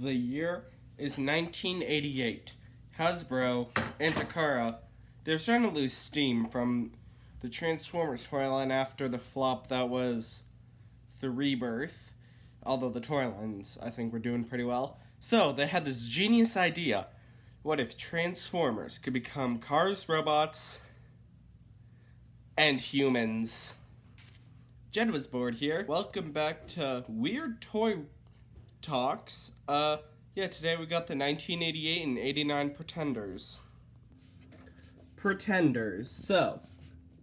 The year is 1988. Hasbro and Takara, they're starting to lose steam from the Transformers toy line after the flop that was the Rebirth. Although the toy lines, I think, were doing pretty well. So they had this genius idea. What if Transformers could become cars, robots, and humans? Jed was bored here. Welcome back to Weird Toy Talks. Today we got the 1988 and 89 Pretenders. So,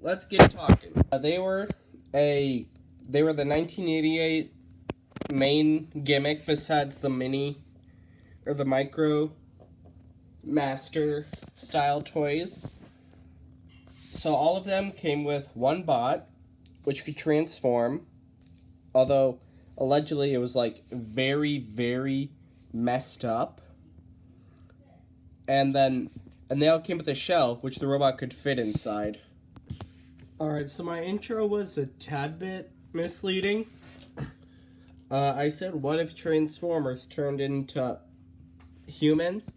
let's get talking. They were the 1988 main gimmick besides the mini or the micro master style toys. So all of them came with one bot, which could transform, although allegedly it was like very, very messed up. And they all came with a shell, which the robot could fit inside. Alright, so my intro was a tad bit misleading. I said, what if Transformers turned into humans?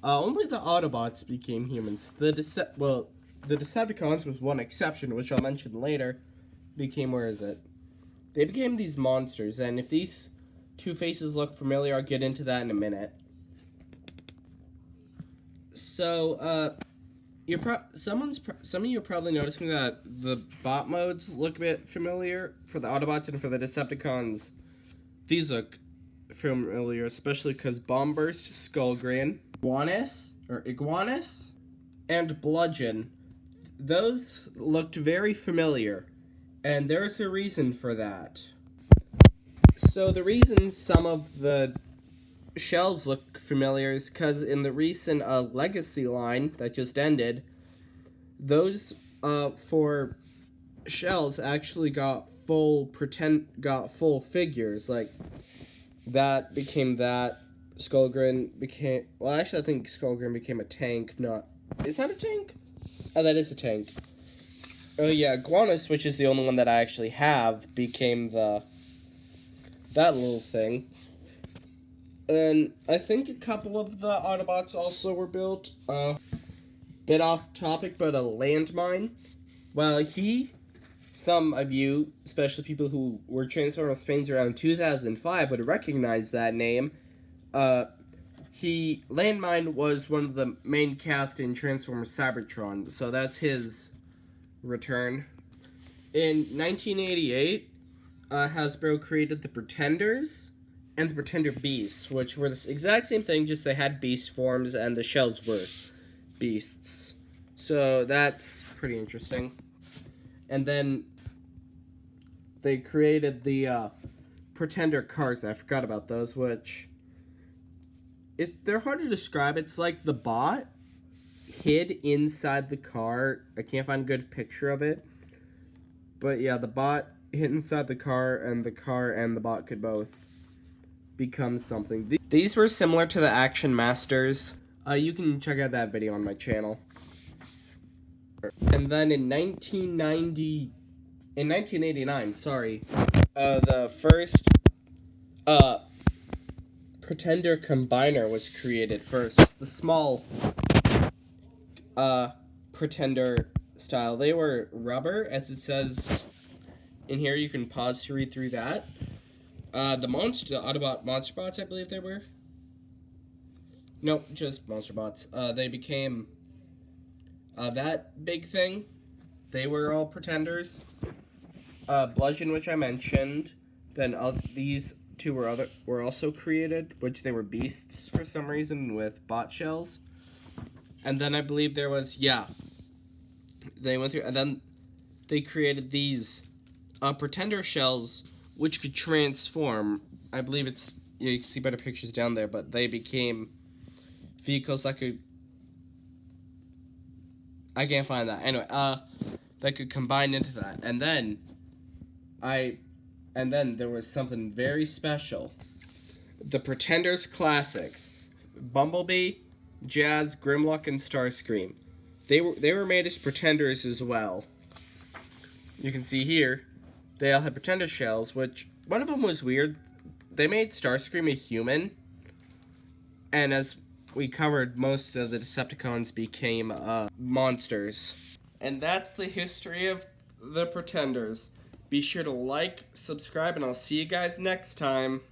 Only the Autobots became humans. The Decepticons, with one exception, which I'll mention later, became, they became these monsters, and if these two faces look familiar, I'll get into that in a minute. So, some of you are probably noticing that the bot modes look a bit familiar for the Autobots and for the Decepticons. These look familiar, especially because Bomb Burst, Skullgrin, Iguanus, and Bludgeon. Those looked very familiar, and there's a reason for that. So the reason some of the shells look familiar is because in the recent Legacy line that just ended, those for shells actually got full figures. Like that became that. Skullgrin became, well, actually I think Skullgrin became a tank. Is that a tank? Oh, that is a tank. Oh yeah, Iguanus, which is the only one that I actually have, became that little thing. And I think a couple of the Autobots also were built. Bit off topic, but a landmine. Well, some of you, especially people who were Transformers fans around 2005, would recognize that name. Landmine was one of the main cast in Transformers Cybertron, so that's his return. In 1988, Hasbro created the Pretenders and the Pretender Beasts, which were the exact same thing, just they had beast forms and the shells were beasts. So that's pretty interesting. And then they created the Pretender cars. I forgot about those, which they're hard to describe. It's like the bot hid inside the car. I can't find a good picture of it. But yeah, the bot hid inside the car and the bot could both become something. These were similar to the Action Masters. You can check out that video on my channel. And then in 1989, the first Pretender Combiner was created first. The small Pretender style. They were rubber, as it says in here. You can pause to read through that. The Autobot Monster Bots, I believe they were. Nope, just Monster Bots. They became that big thing. They were all Pretenders. Bludgeon, which I mentioned. Then these two were also created, which they were beasts for some reason with bot shells. And then I believe there was, they went through, and then they created these Pretender shells, which could transform. I believe you can see better pictures down there, but they became vehicles that could, I can't find that. Anyway, that could combine into that. And then there was something very special. The Pretenders Classics. Bumblebee, Jazz, Grimlock, and Starscream. They were made as Pretenders as well. You can see here, they all had Pretender shells, which, one of them was weird. They made Starscream a human, And as we covered, most of the Decepticons became monsters. And that's the history of the Pretenders. Be sure to like, subscribe, and I'll see you guys next time.